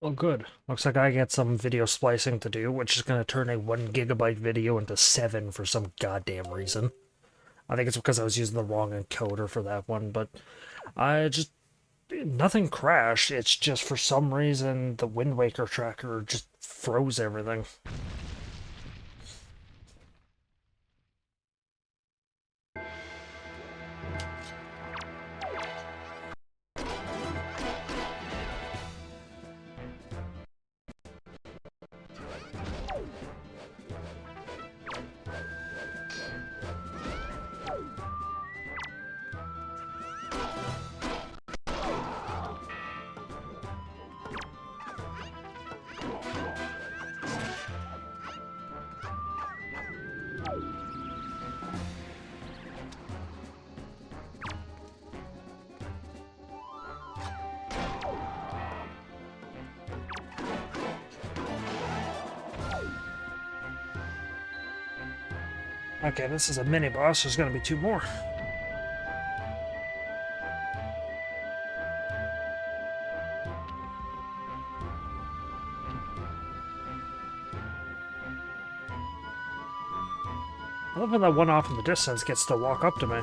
Oh, good. Looks like I get some video splicing to do, which is going to turn a 1 GB video into 7 for some goddamn reason. I think it's because I was using the wrong encoder for that one, but I just... Nothing crashed, it's just for some reason the Wind Waker tracker just froze everything. Okay, this is a mini-boss, there's gonna be 2 more. I love how that one off in the distance gets to walk up to me.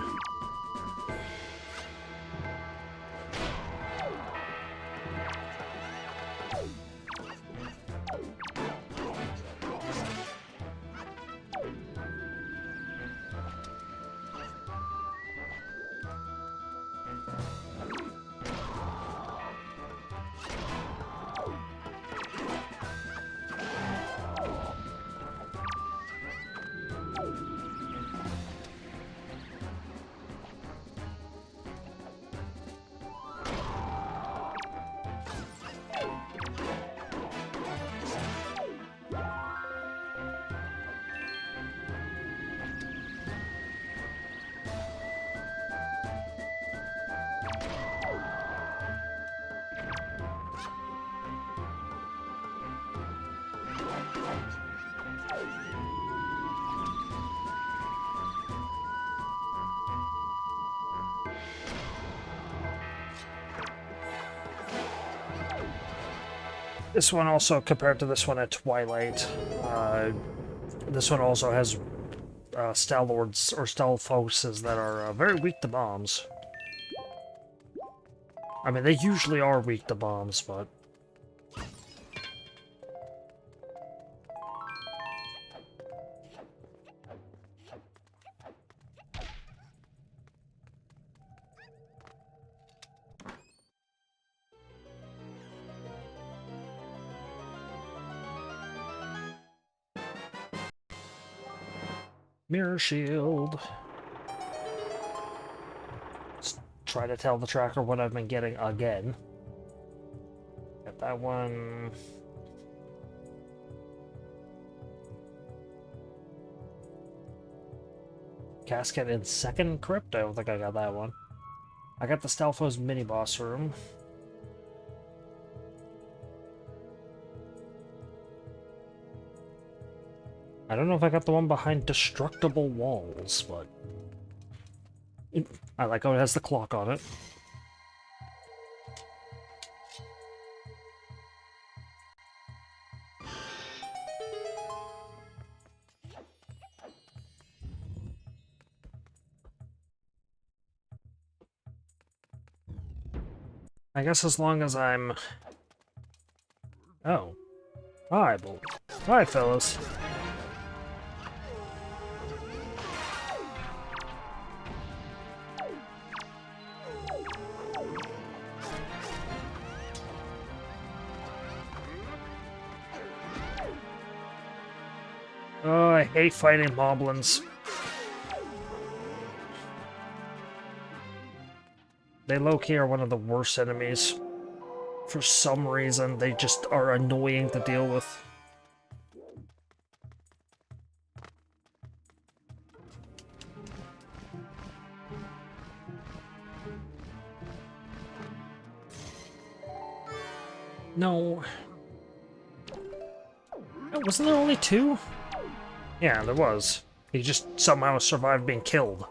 This one also, compared to this one at Twilight, this one also has Stalords or Stalfoses that are very weak to bombs. I mean, they usually are weak to bombs, but... Mirror shield. Let's try to tell the tracker what I've been getting again. Got that one. Casket in second crypt? I don't think I got that one. I got the Stalfos mini boss room. I don't know if I got the one behind destructible walls, but... I like how it has the clock on it. I guess as long as I'm... Oh. Hi, Hi, fellas. Oh, I hate fighting moblins. They low-key are one of the worst enemies. For some reason, they just are annoying to deal with. No. Oh, wasn't there only 2? Yeah, there was. He just somehow survived being killed.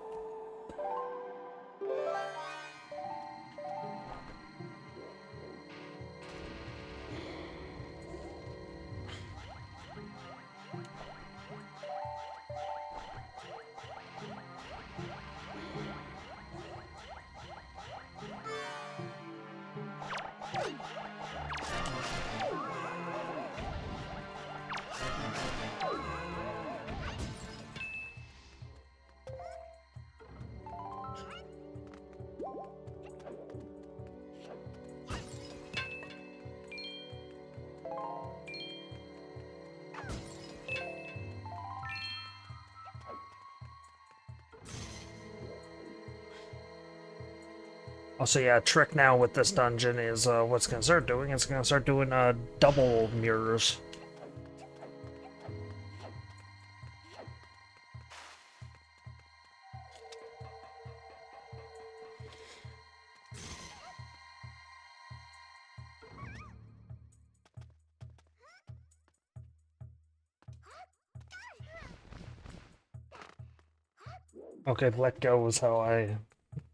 Also, yeah, trick now with this dungeon is what's gonna start doing. It's gonna start doing double mirrors. Okay, let go is how I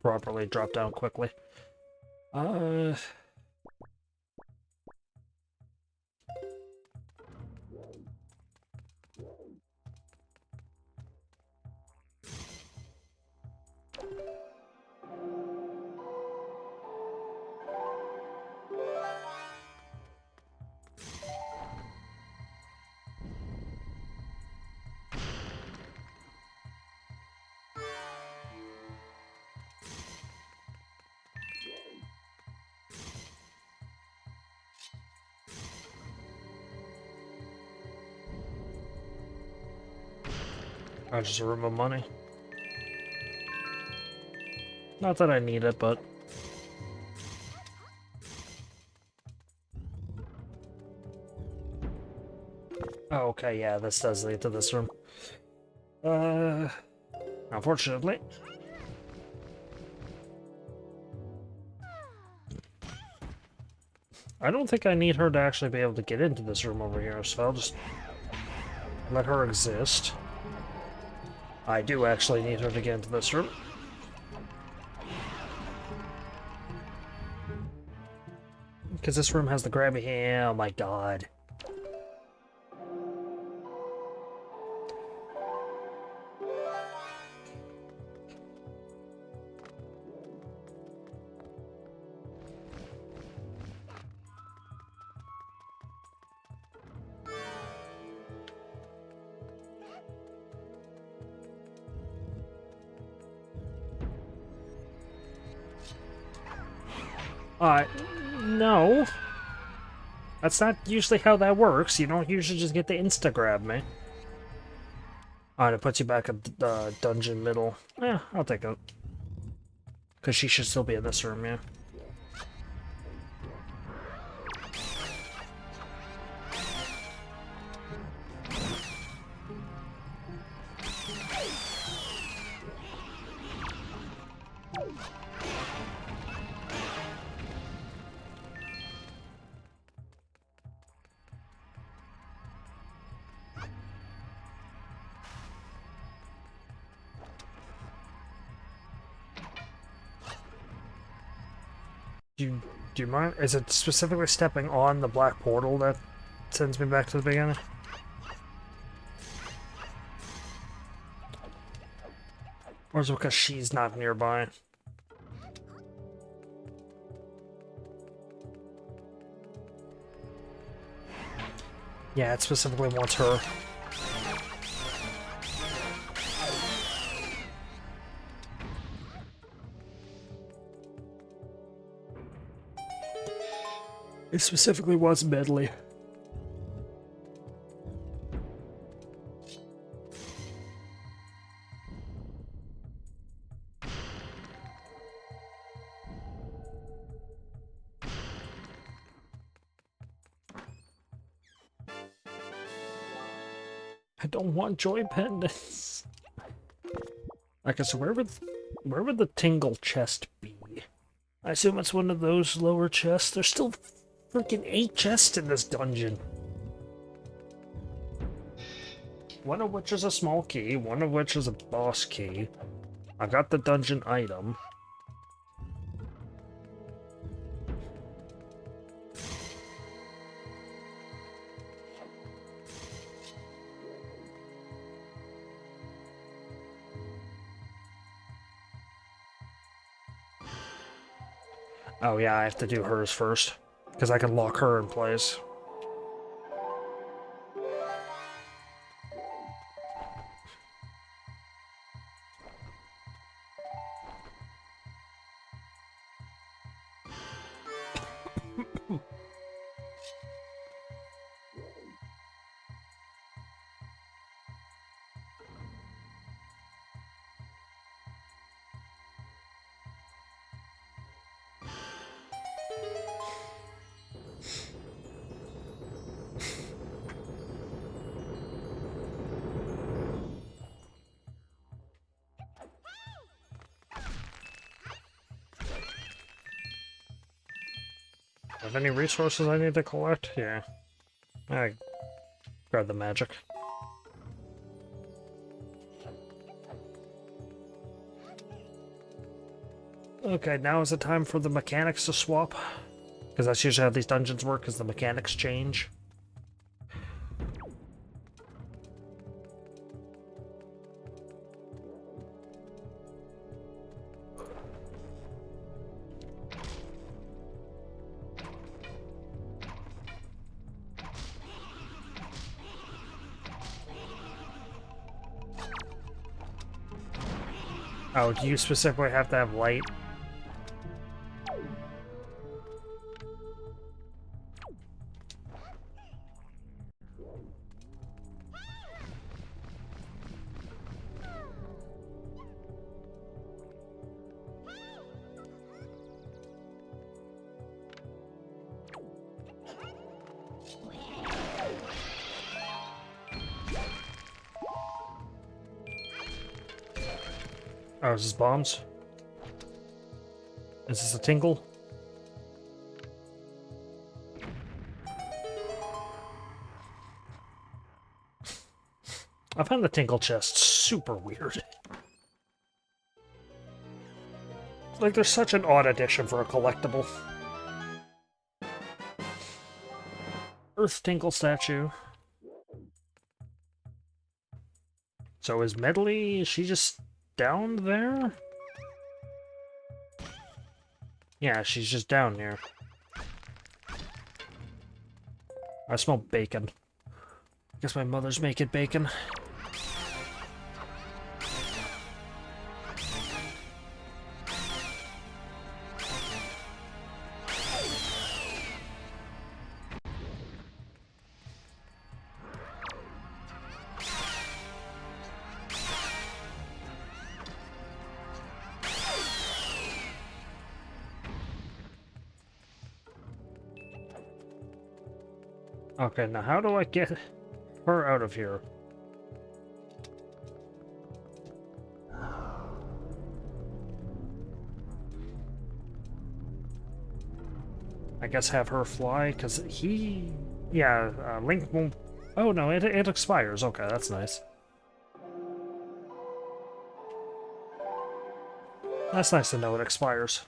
properly drop down quickly. Uh, I just a room of money. Not that I need it, but... Oh, okay, yeah, this does lead to this room. Unfortunately. I don't think I need her to actually be able to get into this room over here, so I'll just let her exist. I do actually need her to get into this room. Because this room has the grabby hand. Oh my god. No. That's not usually how that works. You don't usually just get the insta-grab me. Alright, it puts you back at the dungeon middle. Yeah, I'll take it. Because she should still be in this room, yeah. Do you mind? Is it specifically stepping on the black portal that sends me back to the beginning? Or is it because she's not nearby? Yeah, it specifically wants her. It specifically wants Medley. I don't want joy pendants. Okay, so where would the tingle chest be? I assume it's one of those lower chests. There's still freaking 8 chests in this dungeon. One of which is a small key, one of which is a boss key. I got the dungeon item. Oh yeah, I have to do hers first. Because I can lock her in place. Have any resources I need to collect? Yeah. I grab the magic. Okay, now is the time for the mechanics to swap. Because that's usually how these dungeons work, because the mechanics change. Oh, do you specifically have to have light? Oh, is this bombs? Is this a tingle? I found the tinkle chest super weird. Like, there's such an odd addition for a collectible. Earth Tinkle statue. So is Medley, is she just down there? Yeah, she's just down here. I smell bacon. Guess my mother's making bacon. Okay, now how do I get her out of here? I guess have her fly, because he... Yeah, Link won't... Oh no, it expires. Okay, that's nice. That's nice to know it expires.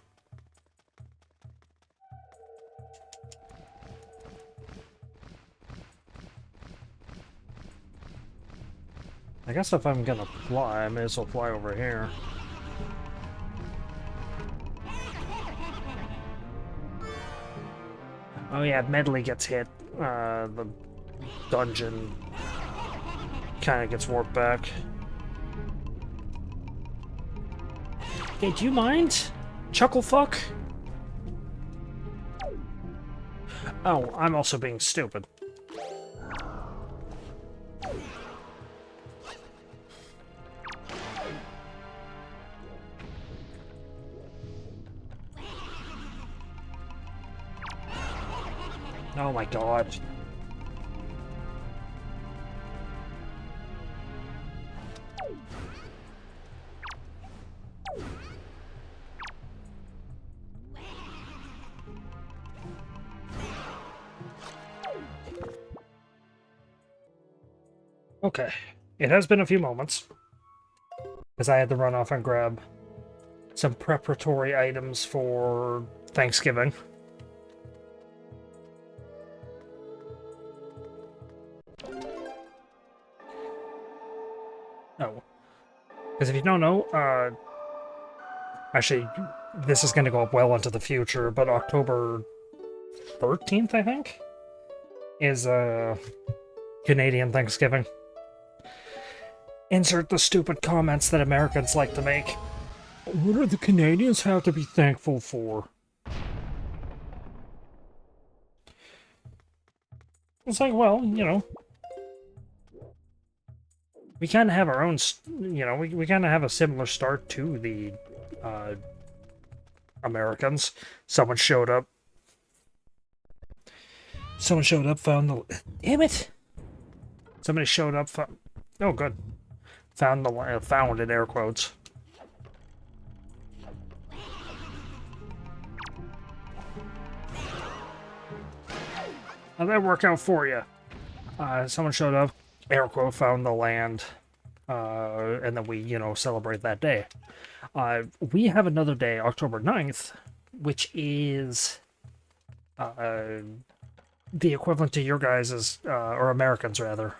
I guess if I'm gonna fly, I may as well fly over here. Oh yeah, Medley gets hit. The dungeon kind of gets warped back. Hey, do you mind? Chucklefuck? Oh, I'm also being stupid. Oh my god. Okay. It has been a few moments. Because I had to run off and grab some preparatory items for Thanksgiving. Oh. Because if you don't know, actually, this is going to go up well into the future, but October 13th, I think, is Canadian Thanksgiving. Insert the stupid comments that Americans like to make. What do the Canadians have to be thankful for? It's like, well, you know, we kind of have our own, you know, we kind of have a similar start to the Americans. Someone showed up, found the... Damn it! Somebody showed up, oh, good. Found the... found in air quotes. How'd that work out for you? Someone showed up, air quote, found the land, and then we, celebrate that day. We have another day, October 9th, which is the equivalent to your guys's, or Americans rather,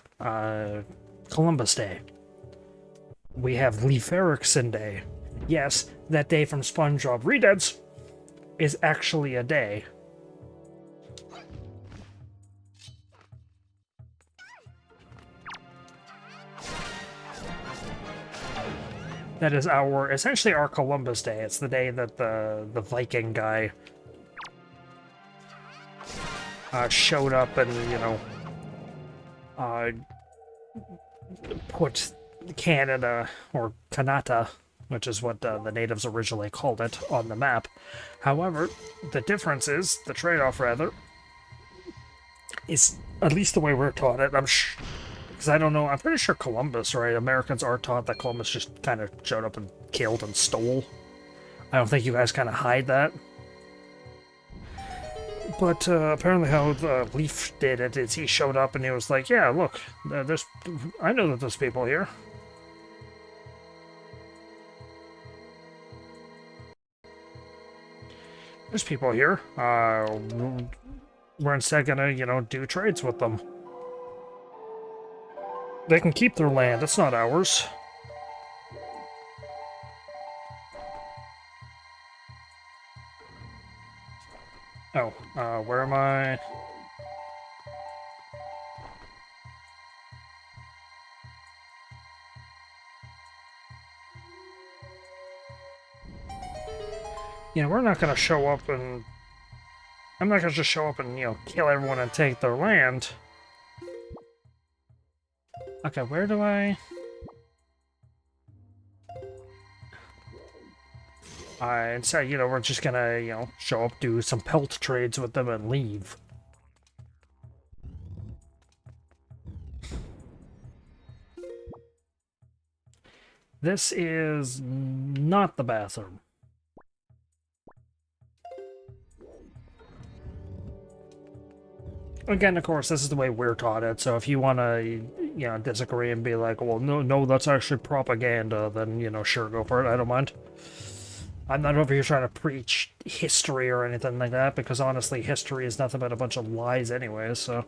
Columbus Day. We have Leif Erikson Day. Yes, that day from SpongeBob Redeads is actually a day. That is essentially our Columbus Day. It's the day that the Viking guy showed up and, put Canada, or Kanata, which is what the natives originally called it, on the map. However, the difference is, the trade-off rather, is, at least the way we're taught it, because I don't know, I'm pretty sure Columbus, right? Americans are taught that Columbus just kind of showed up and killed and stole. I don't think you guys kind of hide that. But apparently how the Leaf did it is he showed up and he was like, yeah, look, I know that there's people here. There's people here. We're instead gonna, do trades with them. They can keep their land, it's not ours. Oh, where am I? We're not gonna show up and... I'm not gonna just show up and, kill everyone and take their land. Okay, where do I... Instead, we're just gonna, show up, do some pelt trades with them, and leave. This is not the bathroom. Again, of course, this is the way we're taught it, so if you want to, disagree and be like, well, no, that's actually propaganda, then, sure, go for it, I don't mind. I'm not over here trying to preach history or anything like that, because honestly, history is nothing but a bunch of lies anyway, so...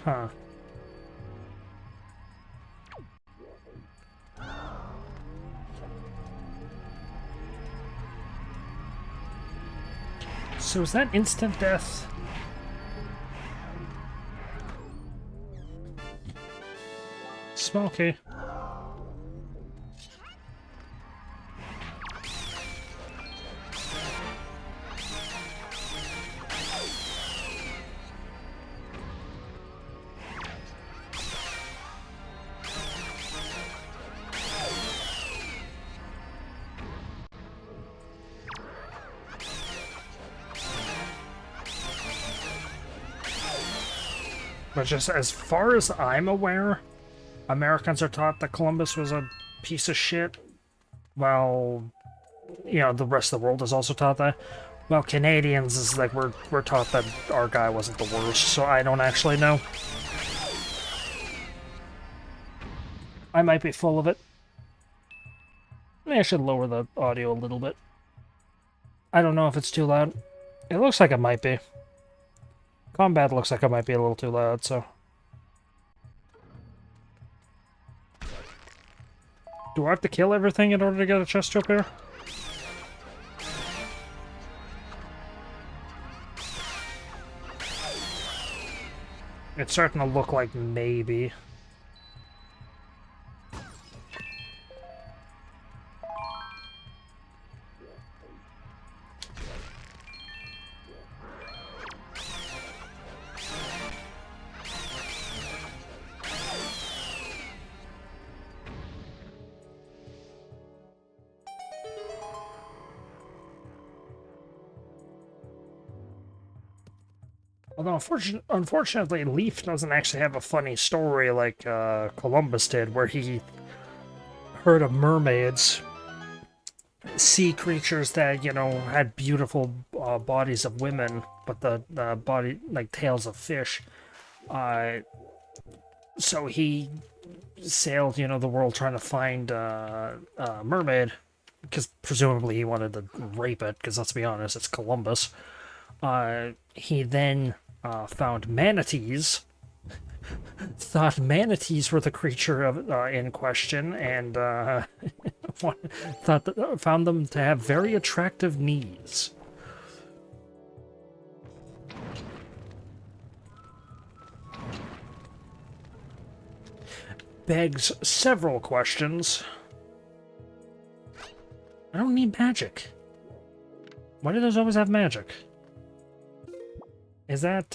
Huh. So is that instant death? Smoky. But just as far as I'm aware, Americans are taught that Columbus was a piece of shit, while, the rest of the world is also taught that. Well, Canadians is like, we're taught that our guy wasn't the worst, so I don't actually know. I might be full of it. Maybe I should lower the audio a little bit. I don't know if it's too loud. It looks like it might be. Combat looks like it might be a little too loud, so... Do I have to kill everything in order to get a chest up here? It's starting to look like maybe. Although, unfortunately, Leaf doesn't actually have a funny story like Columbus did, where he heard of mermaids, sea creatures that, you know, had beautiful bodies of women, but the body, like, tails of fish. So he sailed, you know, the world trying to find a mermaid, because presumably he wanted to rape it, because let's be honest, it's Columbus. He then found manatees, thought manatees were the creature of, in question, and found them to have very attractive knees. Begs several questions. I don't need magic. Why do those always have magic? Is that,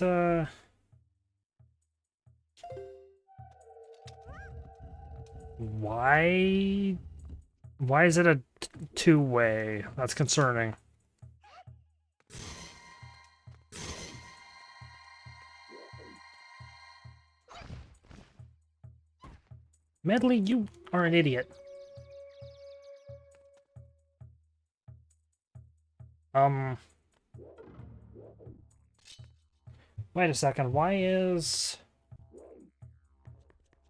Why is it a two-way? That's concerning. Medley, you are an idiot. Wait a second, why is...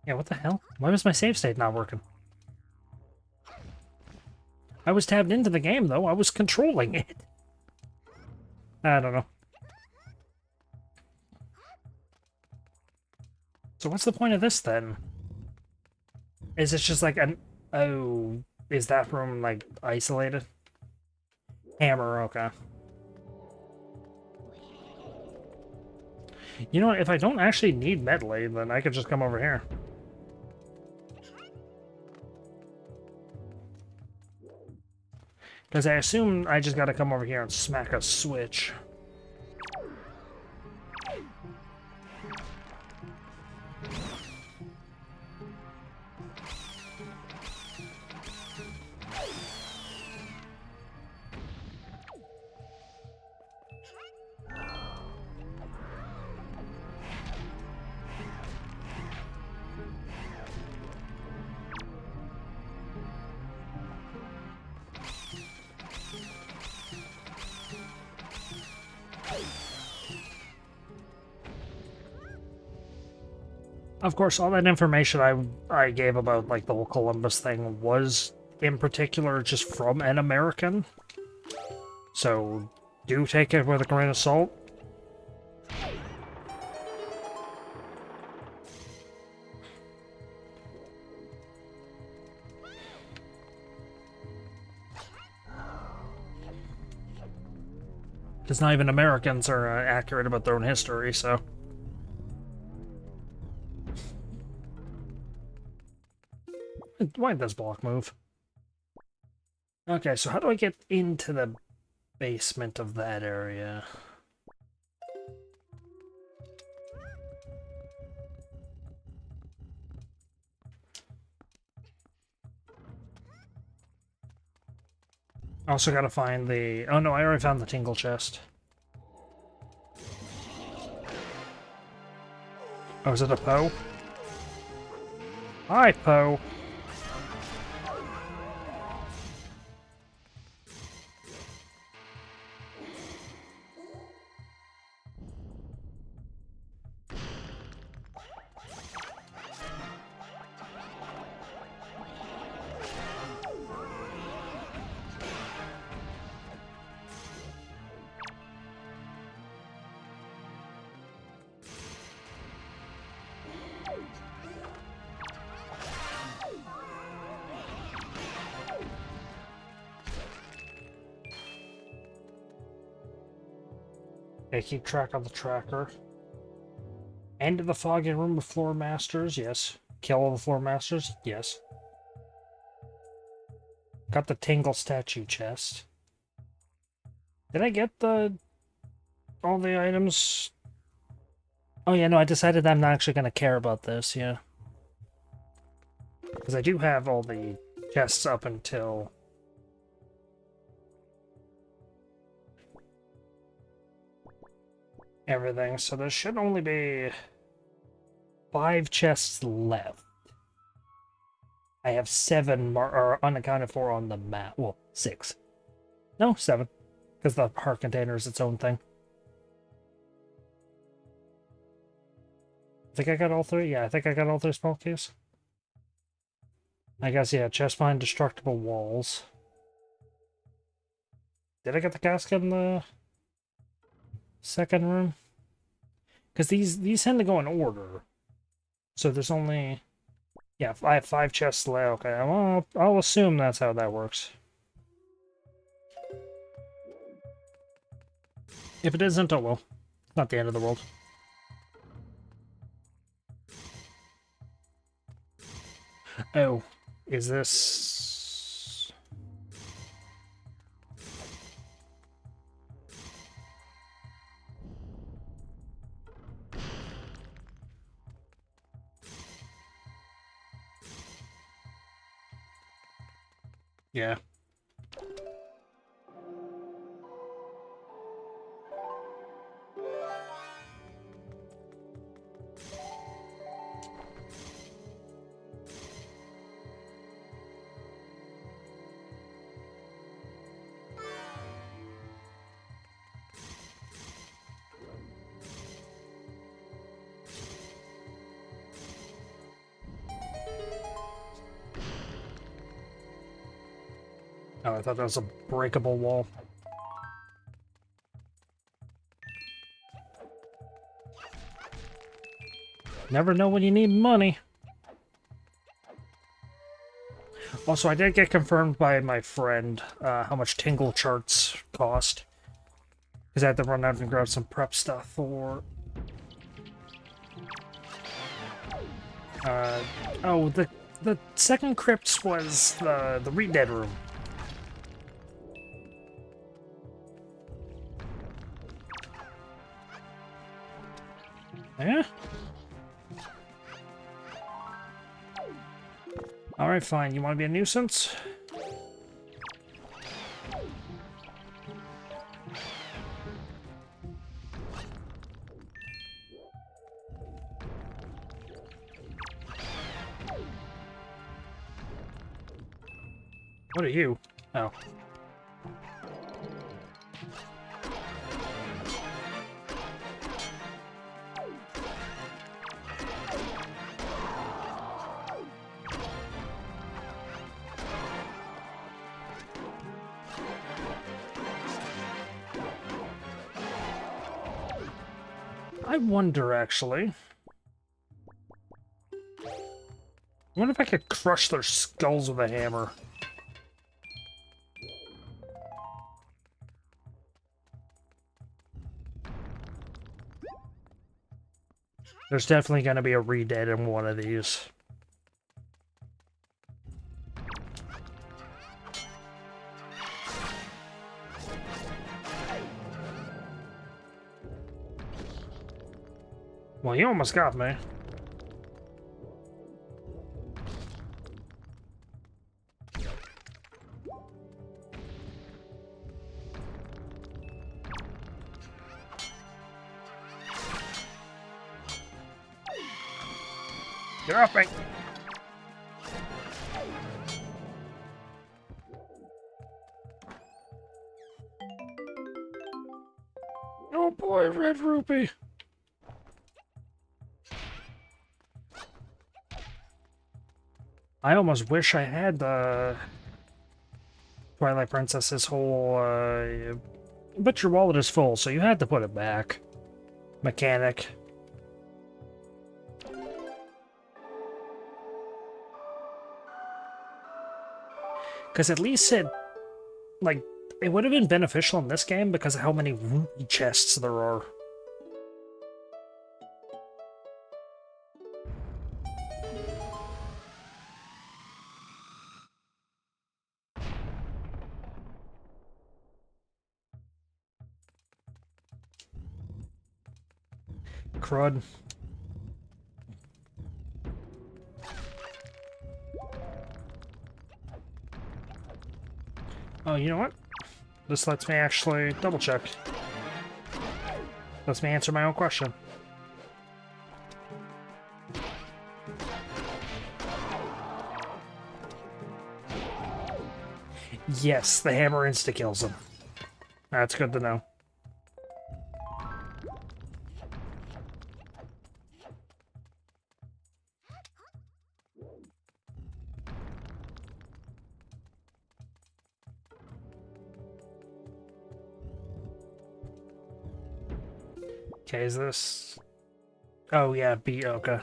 Yeah, what the hell? Why was my save state not working? I was tabbed into the game, though. I was controlling it. I don't know. So what's the point of this, then? Is it just like an... Oh, is that room, like, isolated? Hammer, okay. You know what, if I don't actually need Medley, then I could just come over here. Because I assume I just gotta come over here and smack a switch. Of course, all that information I gave about, like, the whole Columbus thing was, in particular, just from an American. So, do take it with a grain of salt. Because not even Americans are accurate about their own history, so... Why did this block move? Okay, so how do I get into the basement of that area? Also gotta find the... Oh no, I already found the Tingle chest. Oh, is it a Poe? Hi, Poe! Okay, keep track of the tracker. End of the foggy room with floor masters, yes. Kill all the floor masters, yes. Got the Tingle statue chest. Did I get all the items? Oh yeah, no, I decided I'm not actually going to care about this, yeah. Because I do have all the chests up until... everything, so there should only be 5 chests left. I have 7 unaccounted for on the map. Well, 6. No, 7. Because the heart container is its own thing. I think I got all 3. Yeah, I think I got all 3 small keys. I guess, yeah, chest behind destructible walls. Did I get the casket in the second room? Because these tend to go in order. So there's only... Yeah, I have 5 chests left. Okay, well, I'll assume that's how that works. If it isn't, oh well. It's not the end of the world. Oh, is this... Yeah. Oh, I thought that was a breakable wall. Never know when you need money. Also, I did get confirmed by my friend how much tingle charts cost. Because I had to run out and grab some prep stuff for... oh, the second crypt was the Redead room. Yeah? Alright, fine. You want to be a nuisance? What are you? Oh. I wonder, actually. I wonder if I could crush their skulls with a hammer. There's definitely going to be a Redead in one of these. Well, you almost got me. Get off me! Oh boy, Red Rupee! I almost wish I had the Twilight Princess's whole, but your wallet is full, so you had to put it back. Mechanic. Because at least it, like, it would have been beneficial in this game because of how many rupee chests there are. Crud. Oh, you know what? This lets me actually double check. Lets me answer my own question. Yes, the hammer insta-kills him. That's good to know. Okay, is this... Oh, yeah, B, okay.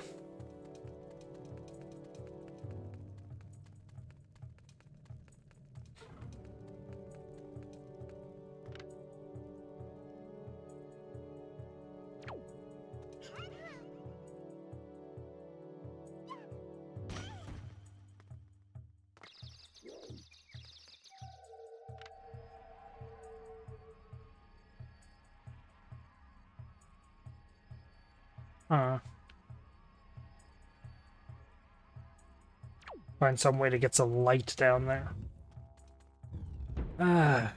Find some way to get some light down there. Ah.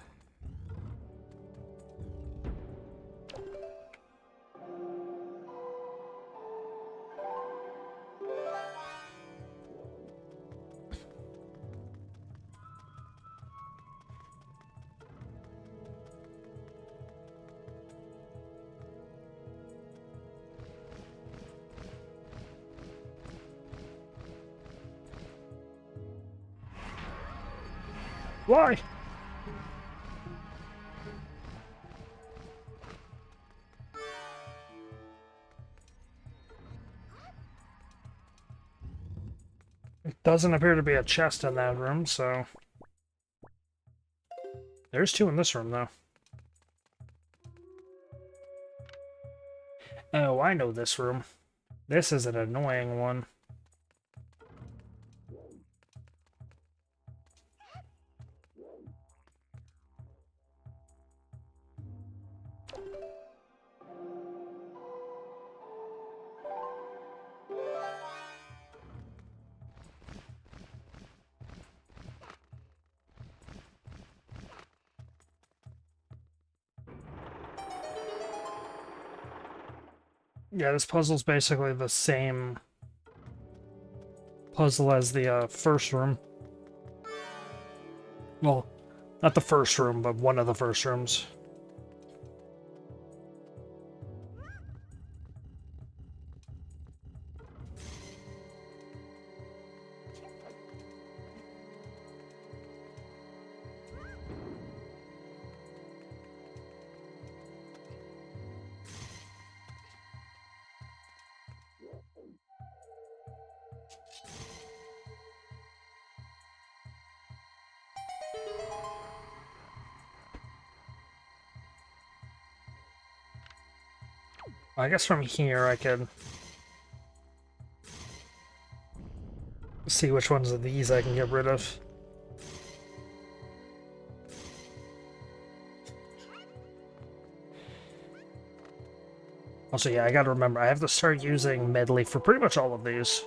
Why? It doesn't appear to be a chest in that room, so... There's two in this room, though. Oh, I know this room. This is an annoying one. Yeah, this puzzle's basically the same puzzle as the first room. Well, not the first room, but one of the first rooms. I guess from here I could see which ones of these I can get rid of. Also, yeah, I gotta remember, I have to start using Medley for pretty much all of these.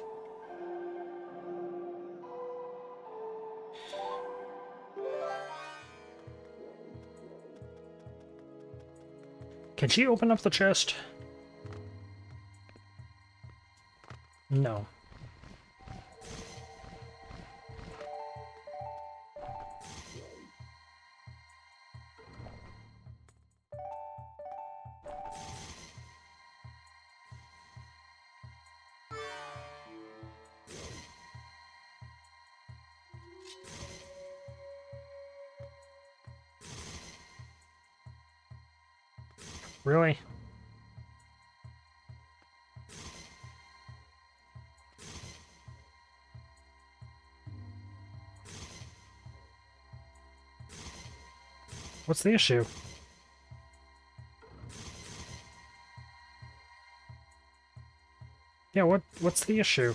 Can she open up the chest? No. Really? What's the issue? Yeah, what's the issue?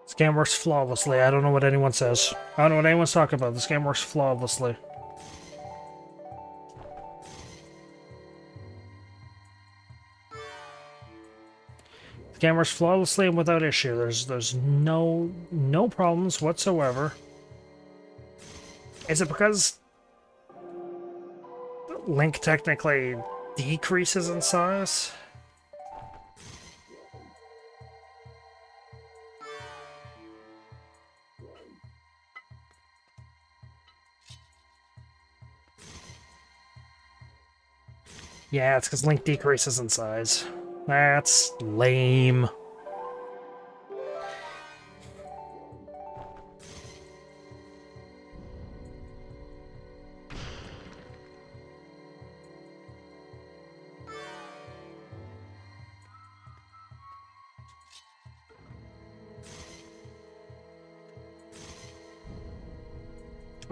This game works flawlessly. I don't know what anyone says. I don't know what anyone's talking about. This game works flawlessly. The game works flawlessly and without issue. There's no problems whatsoever. Is it because Link technically decreases in size. Yeah, it's because Link decreases in size. That's lame.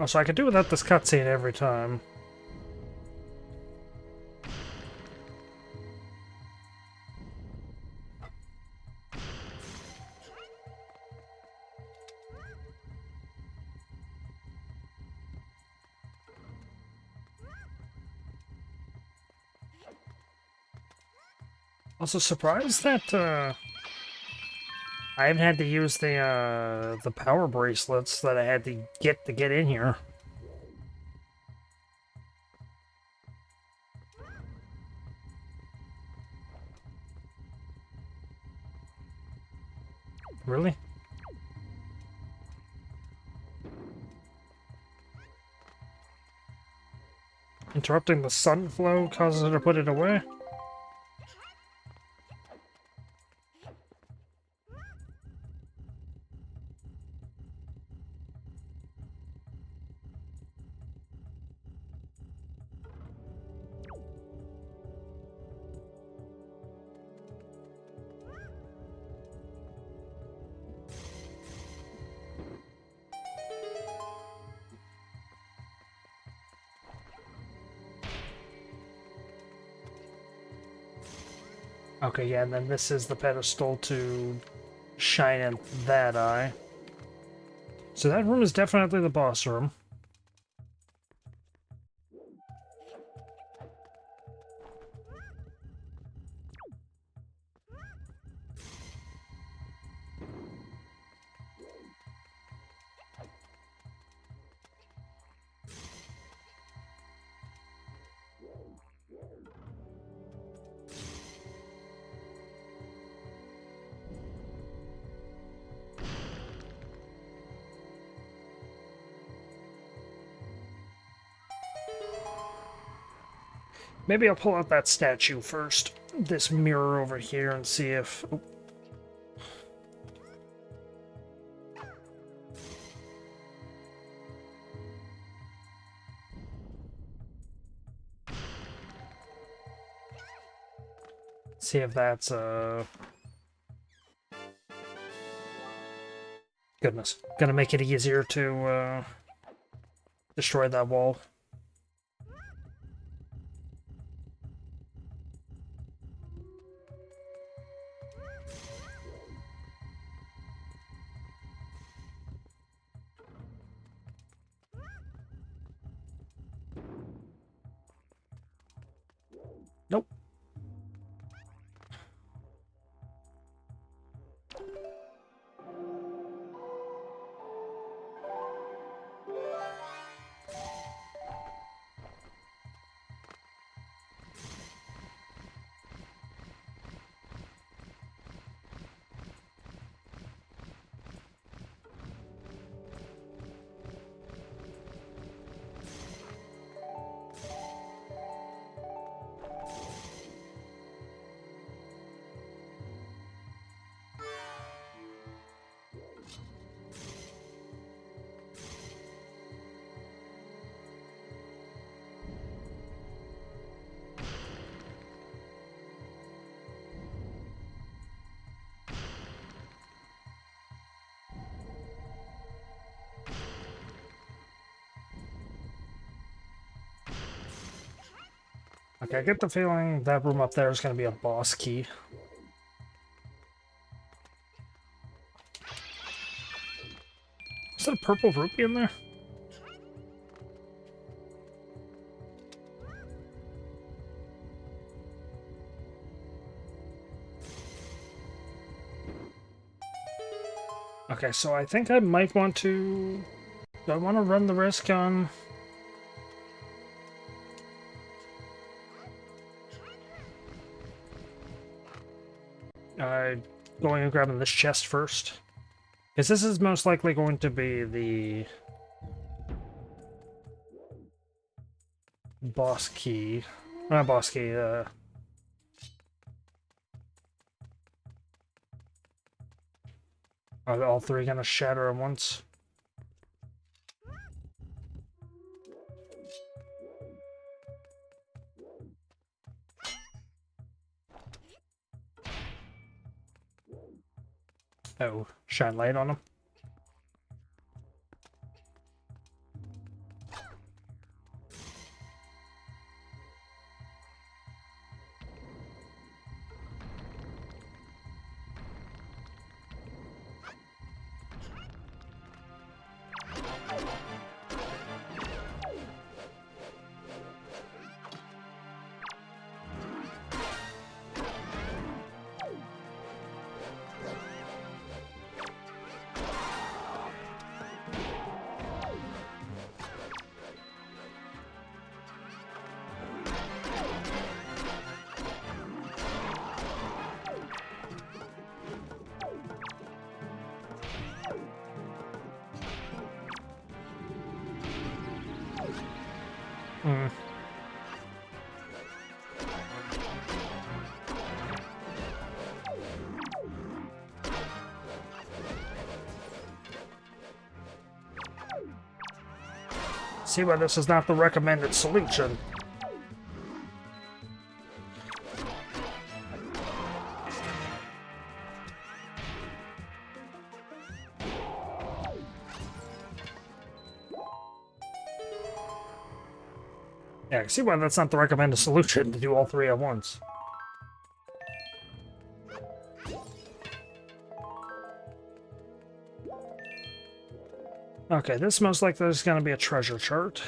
Oh, so I could do without this cutscene every time. Also surprised that I haven't had to use the power bracelets that I had to get in here. Really? Interrupting the sun flow causes her to put it away? Okay, yeah, and then this is the pedestal to shine in that eye. So that room is definitely the boss room. Maybe I'll pull out that statue first. This mirror over here and see if... Oh. See if that's, Goodness. Gonna make it easier to, destroy that wall. Nope. Okay, I get the feeling that room up there is going to be a boss key. Is that a purple rupee in there? Okay, so I think I might want to... Do I want to run the risk on... by going and grabbing this chest first. Because this is most likely going to be the boss key. Not boss key, are all three gonna shatter at once? Oh, shine light on them. Hmm. See why this is not the recommended solution. Yeah, I can see why that's not the recommended solution to do all three at once. Okay, this most likely is going to be a treasure chart.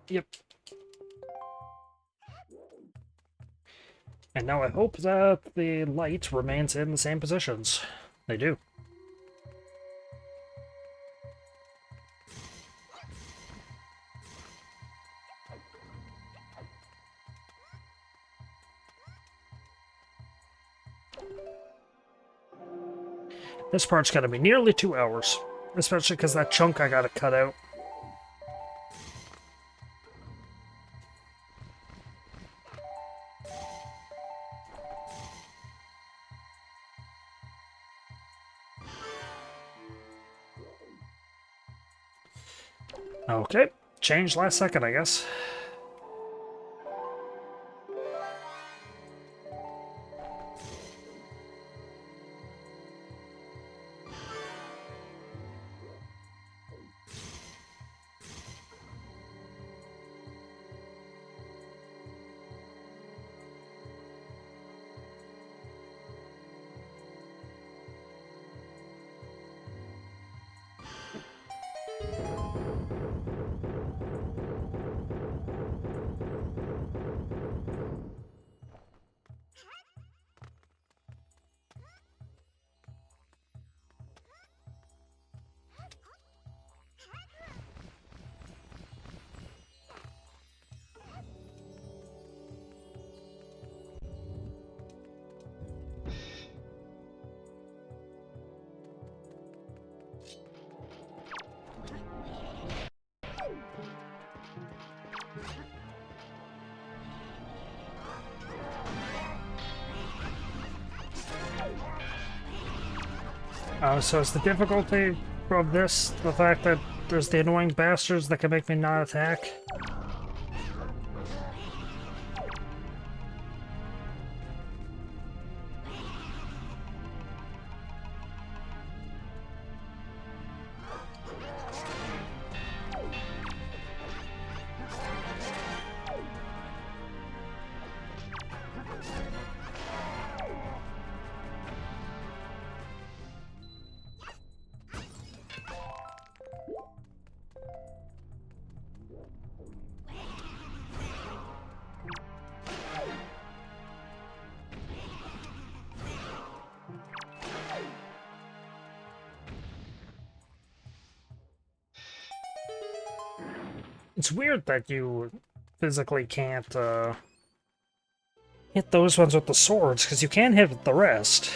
Yep. And now I hope that the light remains in the same positions. They do. This part's gonna be nearly 2 hours. Especially because that chunk I gotta cut out. Okay, changed last second, I guess. So is the difficulty of this the fact that there's the annoying bastards that can make me not attack? It's weird that you physically can't hit those ones with the swords, because you can hit the rest.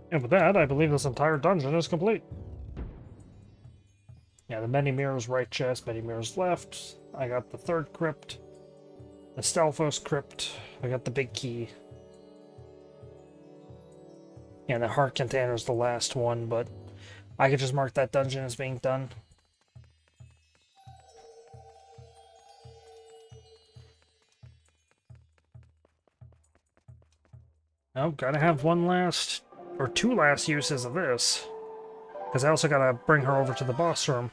And with that, I believe this entire dungeon is complete. Yeah, the many mirrors right chest, many mirrors left. I got the third crypt. The Stalfos crypt. I got the big key. Yeah, the heart container is the last one, but I could just mark that dungeon as being done. Oh, gotta have one last, or two last uses of this. Because I also gotta bring her over to the boss room.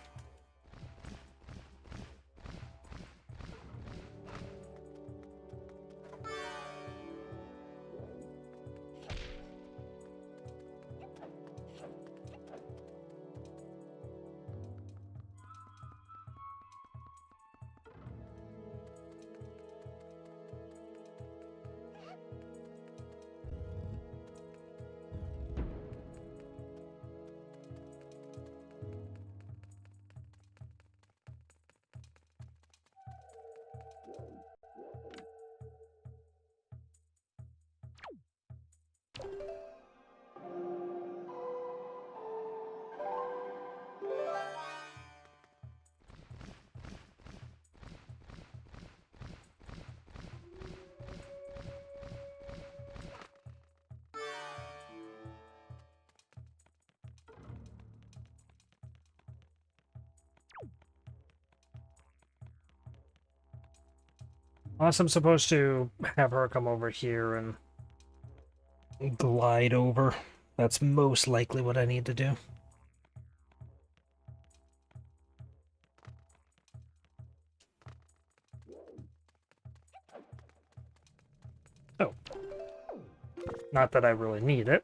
Unless I'm supposed to have her come over here and glide over. That's most likely what I need to do. Oh. Not that I really need it.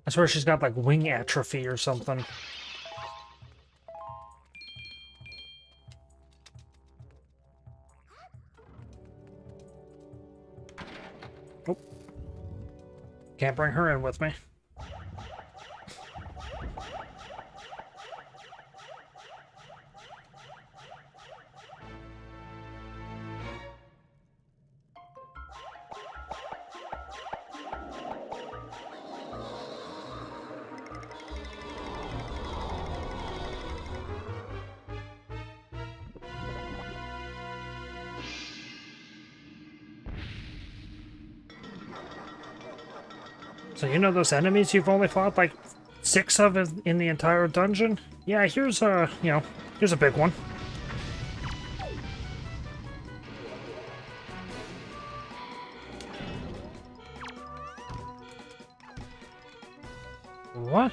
I swear she's got like wing atrophy or something. Oh. Can't bring her in with me. So you know those enemies you've only fought like 6 of in the entire dungeon? Yeah, here's a, here's a big one. What?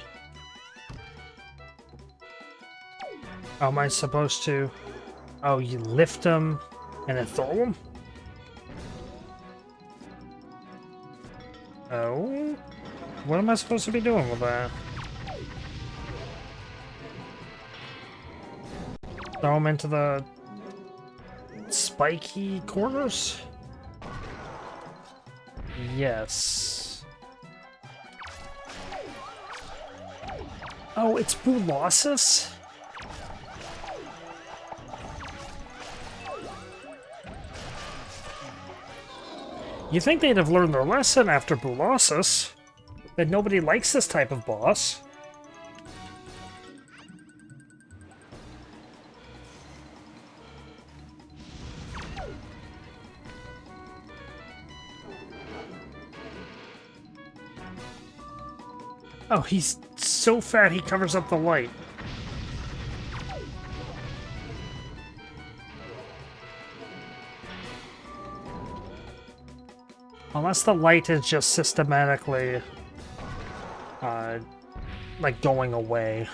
How am I supposed to... Oh, you lift them and then throw them? Oh? What am I supposed to be doing with that? Throw them into the spiky corners? Yes. Oh, it's Boolossus? You think they'd have learned their lesson after Boolossus? That nobody likes this type of boss. Oh, he's so fat he covers up the light. Unless the light is just systematically, like, going away.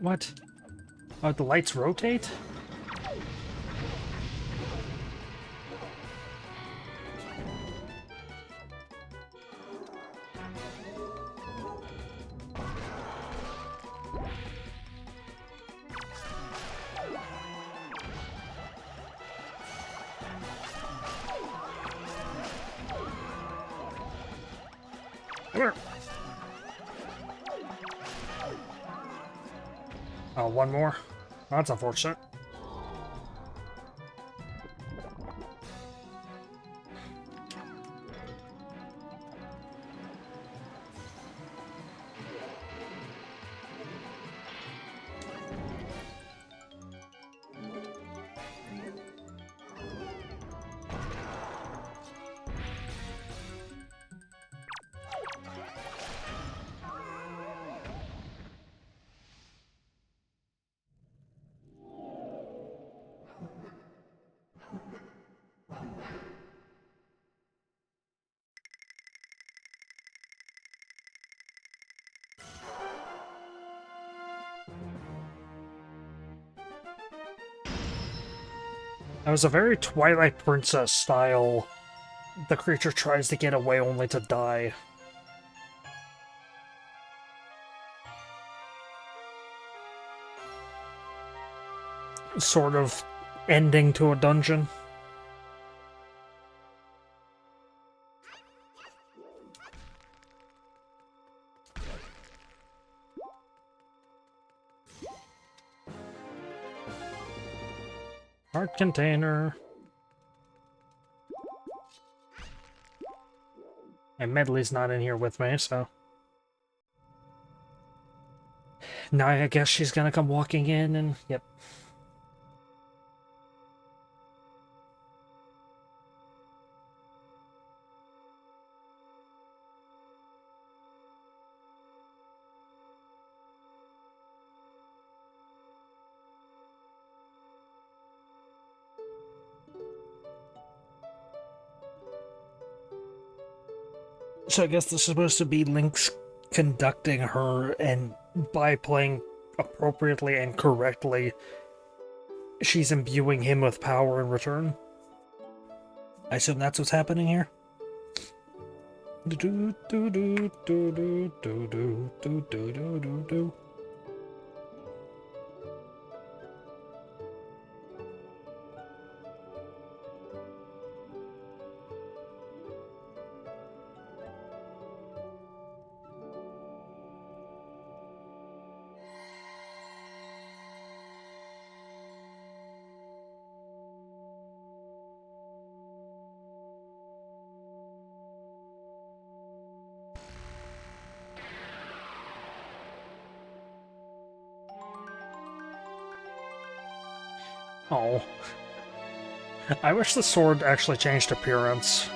What? Oh, the lights rotate? Come here. Oh, one more? That's unfortunate. That was a very Twilight Princess style. The creature tries to get away only to die. Sort of ending to a dungeon. Heart container. And Medley's not in here with me, so... Now I guess she's gonna come walking in and... Yep. So I guess this is supposed to be Link's conducting her, and by playing appropriately and correctly, she's imbuing him with power in return. I assume that's what's happening here. Oh. I wish the sword actually changed appearance.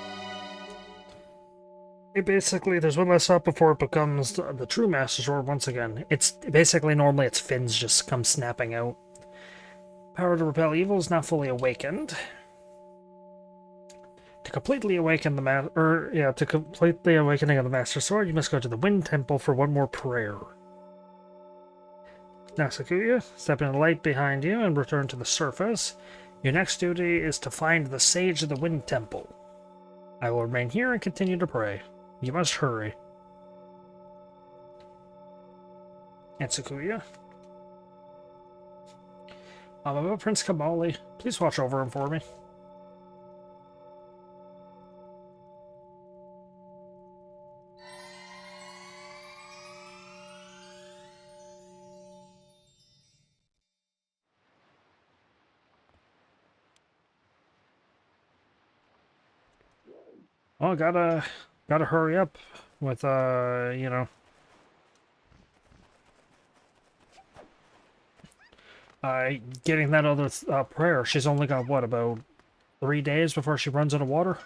It basically, there's one less up before it becomes the true Master Sword once again. It's basically, normally its fins just come snapping out. Power to repel evil is now fully awakened. To completely awaken the to complete the awakening of the Master Sword, you must go to the Wind Temple for one more prayer. Now, Sakuya, step in the light behind you and return to the surface. Your next duty is to find the Sage of the Wind Temple. I will remain here and continue to pray. You must hurry. And Sakuya? I'm about Prince Kamali. Please watch over him for me. Oh, gotta hurry up with, you know, getting that other prayer. She's only got, what, about 3 days before she runs out of water?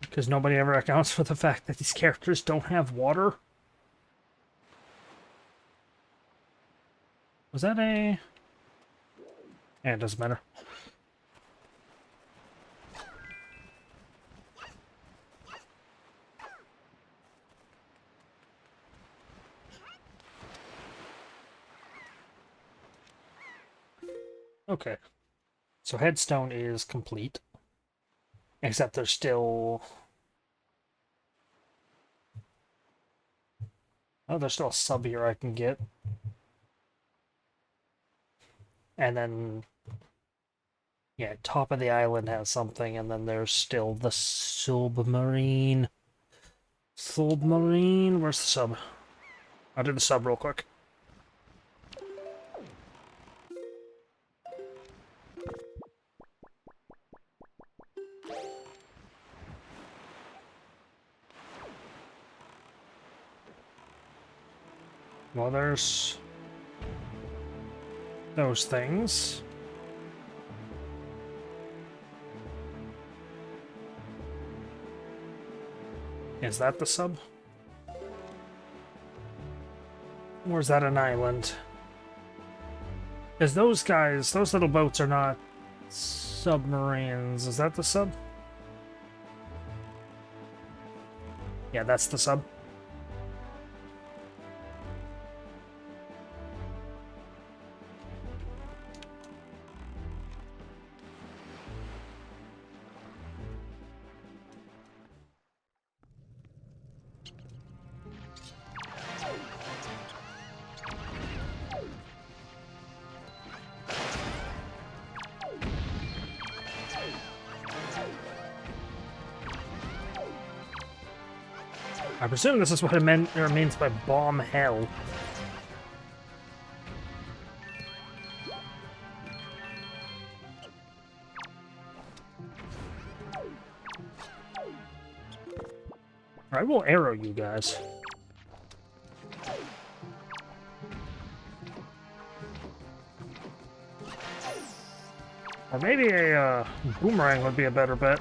Because nobody ever accounts for the fact that these characters don't have water. Was that a... Yeah, it doesn't matter. Okay. So headstone is complete. Except there's still... Oh, there's still a sub here I can get. And then... Yeah, top of the island has something, and then there's still the submarine. Submarine? Where's the sub? I'll do the sub real quick. Well, there's... those things. Is that the sub? Or is that an island? Because those guys, those little boats are not submarines. Is that the sub? Yeah, that's the sub. I presume this is what it meant or means by bomb hell. I will arrow you guys. Or maybe a boomerang would be a better bet.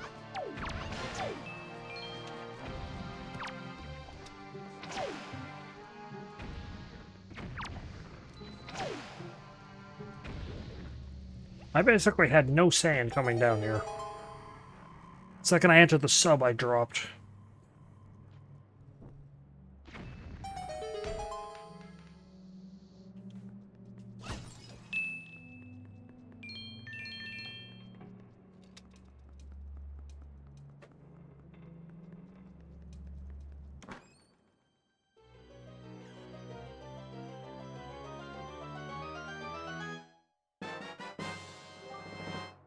I basically had no sand coming down here. The second I entered the sub, I dropped.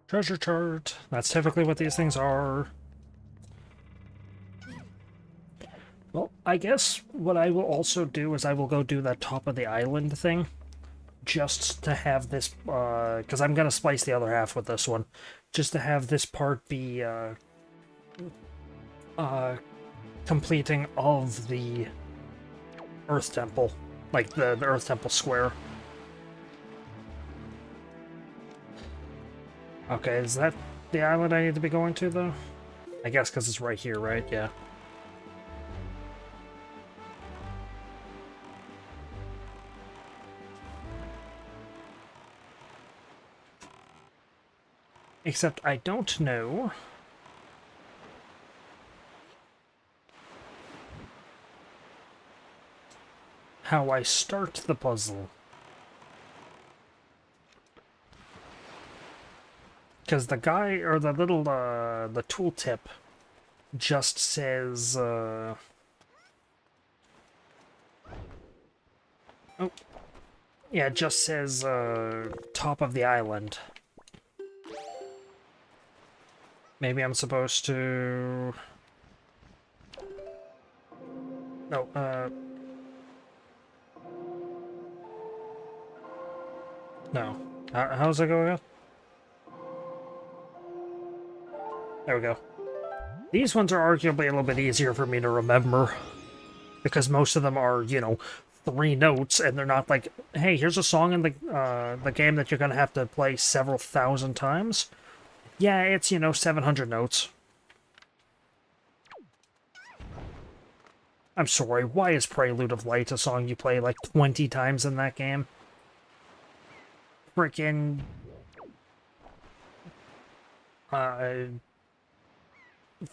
Treasure chart. That's typically what these things are. Well, I guess what I will also do is I will go do that top of the island thing. Just to have this, because I'm going to splice the other half with this one. Just to have this part be, completing of the Earth Temple. Like, the Earth Temple square. Okay, is that the island I need to be going to, though? I guess because it's right here, right? Yeah. Except I don't know how I start the puzzle. Because the guy, or the little, the tooltip just says, oh. Yeah, it just says, top of the island. Maybe I'm supposed to... No, No. How's it going? There we go. These ones are arguably a little bit easier for me to remember, because most of them are, you know, 3 notes, and they're not like, hey, here's a song in the game that you're gonna have to play several thousand times. Yeah, it's, you know, 700 notes. I'm sorry, why is Prelude of Light a song you play like 20 times in that game? Frickin' uh,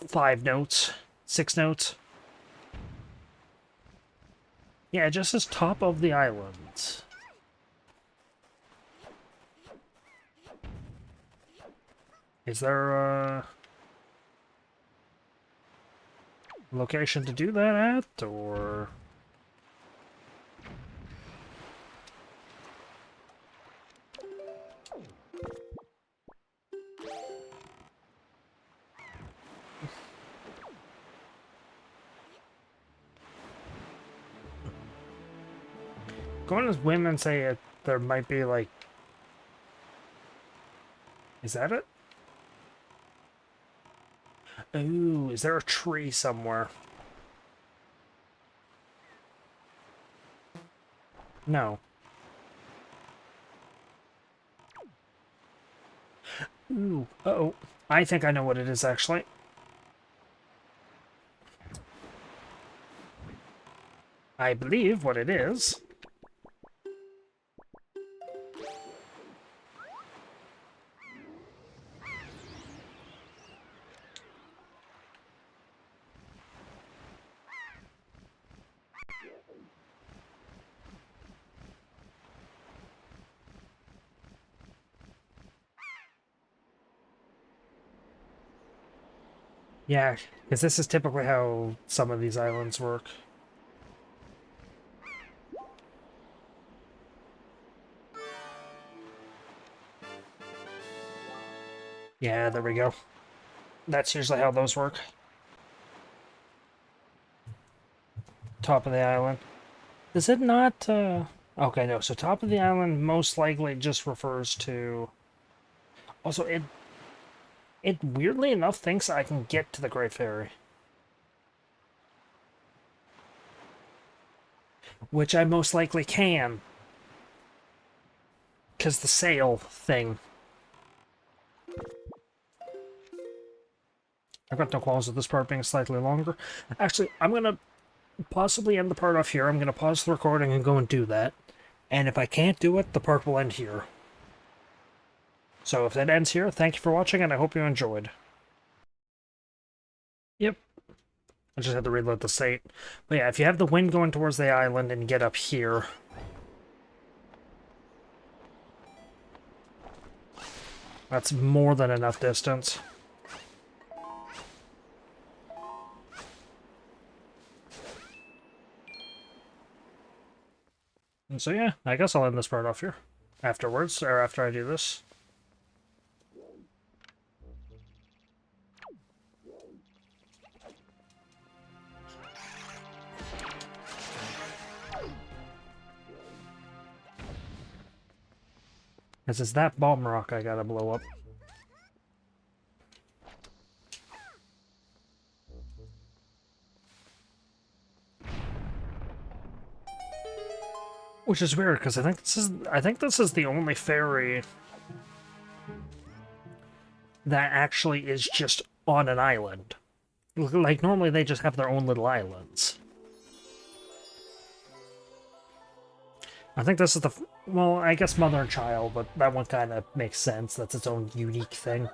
5 notes, 6 notes. Yeah, it just says top of the island. Is there a location to do that at, or... Going as whim and say there might be, like... Is that it? Ooh, is there a tree somewhere? No. Ooh, uh-oh. I think I know what it is, actually. I believe what it is... Yeah, because this is typically how some of these islands work. Yeah, there we go. That's usually how those work. Top of the island. Is it not, Okay, no, so top of the island most likely just refers to... Also, it weirdly enough thinks I can get to the Great Ferry. Which I most likely can. Because the sail thing. I've got no qualms with this part being slightly longer. Actually, I'm going to possibly end the part off here. I'm going to pause the recording and go and do that. And if I can't do it, the part will end here. So if that ends here, thank you for watching, and I hope you enjoyed. Yep. I just had to reload the state. But yeah, if you have the wind going towards the island and get up here... That's more than enough distance. And so yeah, I guess I'll end this part off here. Afterwards, or after I do this. This is that bomb rock I gotta blow up. Which is weird, because I think this is the only ferry that actually is just on an island. Like, normally they just have their own little islands. I think this is the... Well, I guess Mother and Child, but that one kind of makes sense. That's its own unique thing.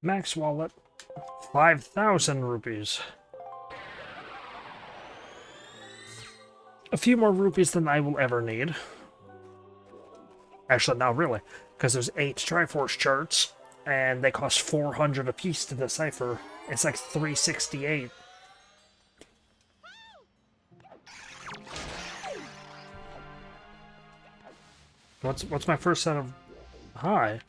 Max wallet. 5,000 rupees. A few more rupees than I will ever need. Actually, not really, because there's 8 Triforce charts, and they cost 400 apiece to decipher. It's like 368. What's my first set of... Hi.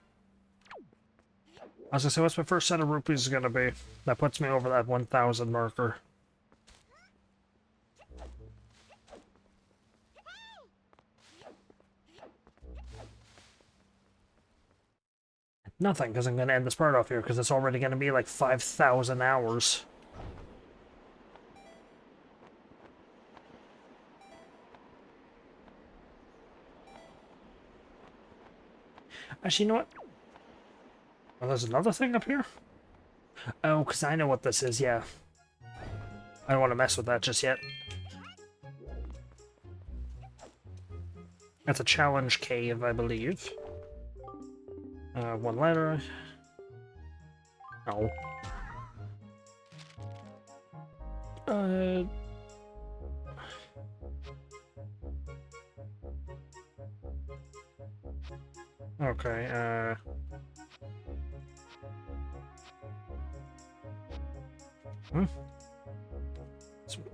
I was gonna say, what's my first set of rupees gonna be? That puts me over that 1,000 marker. Nothing, because I'm gonna end this part off here, because it's already gonna be like 5,000 hours. Actually, you know what? Oh, there's another thing up here? Oh, because I know what this is, yeah. I don't want to mess with that just yet. That's a challenge cave, I believe. One letter. No. Okay,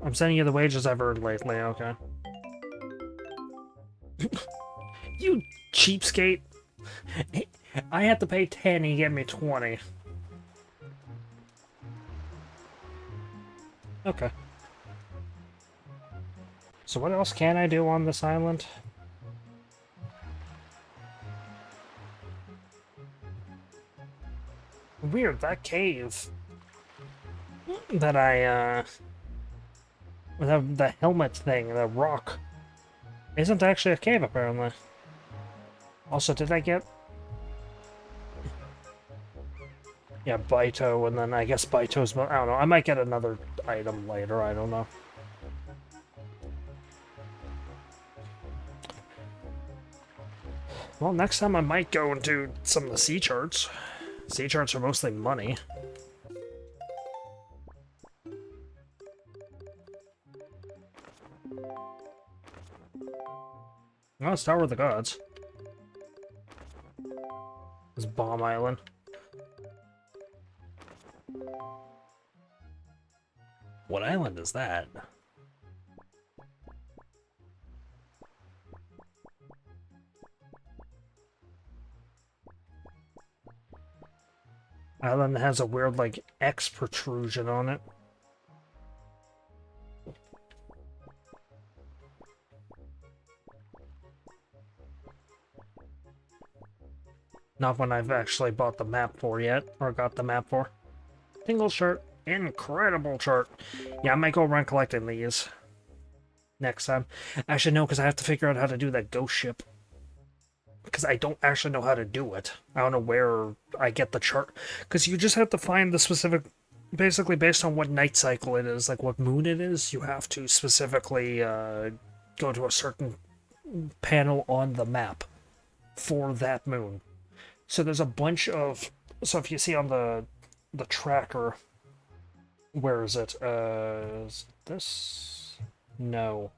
I'm sending you the wages I've earned lately, okay. You cheapskate! I had to pay 10, he gave me 20. Okay. So what else can I do on this island? Weird, that cave that I, the helmet thing, the rock, isn't actually a cave, apparently. Also, did I get... Yeah, Baito, and then I guess Baito's... I don't know, I might get another item later, I don't know. Well, next time I might go and do some of the sea charts. Sea charts are mostly money. Oh, it's Tower of the Gods. It's Bomb Island. What island is that? Island that has a weird, like, X protrusion on it. Not one I've actually bought the map for yet, or got the map for. Tingle chart. Incredible chart. Yeah, I might go around collecting these next time. Actually, no, because I have to figure out how to do that ghost ship. Because I don't actually know how to do it. I don't know where I get the chart. Because you just have to find the specific... Basically, based on what night cycle it is, like what moon it is, you have to specifically go to a certain panel on the map for that moon. So there's a bunch of... So if you see on the tracker... Where is it? Is this? No.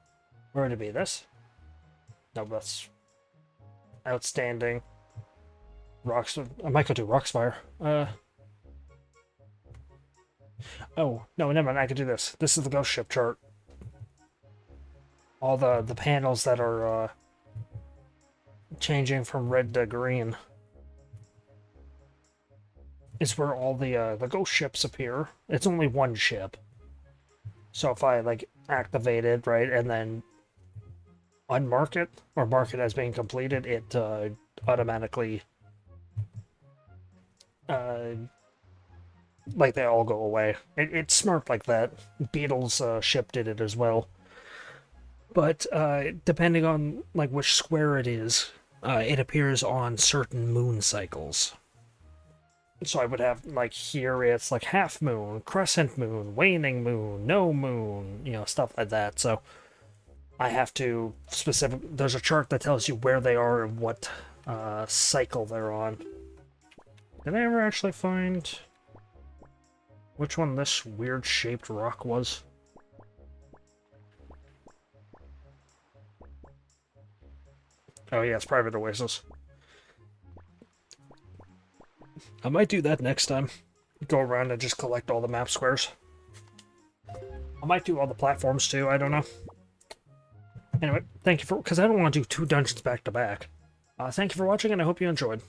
Where would it be? This? No, that's... Outstanding. Rocks... I might go do Rockspire. Oh, no, never mind, I could do this. This is the ghost ship chart. All the panels that are, changing from red to green is where all the ghost ships appear. It's only one ship. So if I, like, activate it, right, and then unmark it, or mark it as being completed, it, automatically, like, they all go away. It's smart like that. Beetle's, ship did it as well. But, depending on, like, which square it is, it appears on certain moon cycles. So I would have, like, here it's, like, half moon, crescent moon, waning moon, no moon, you know, stuff like that. So I have to there's a chart that tells you where they are and what cycle they're on. Did I ever actually find which one this weird-shaped rock was? Oh yeah, it's Private Oasis. I might do that next time. Go around and just collect all the map squares. I might do all the platforms too, I don't know. Anyway, thank you for... Because I don't want to do 2 dungeons back to back. Thank you for watching, and I hope you enjoyed.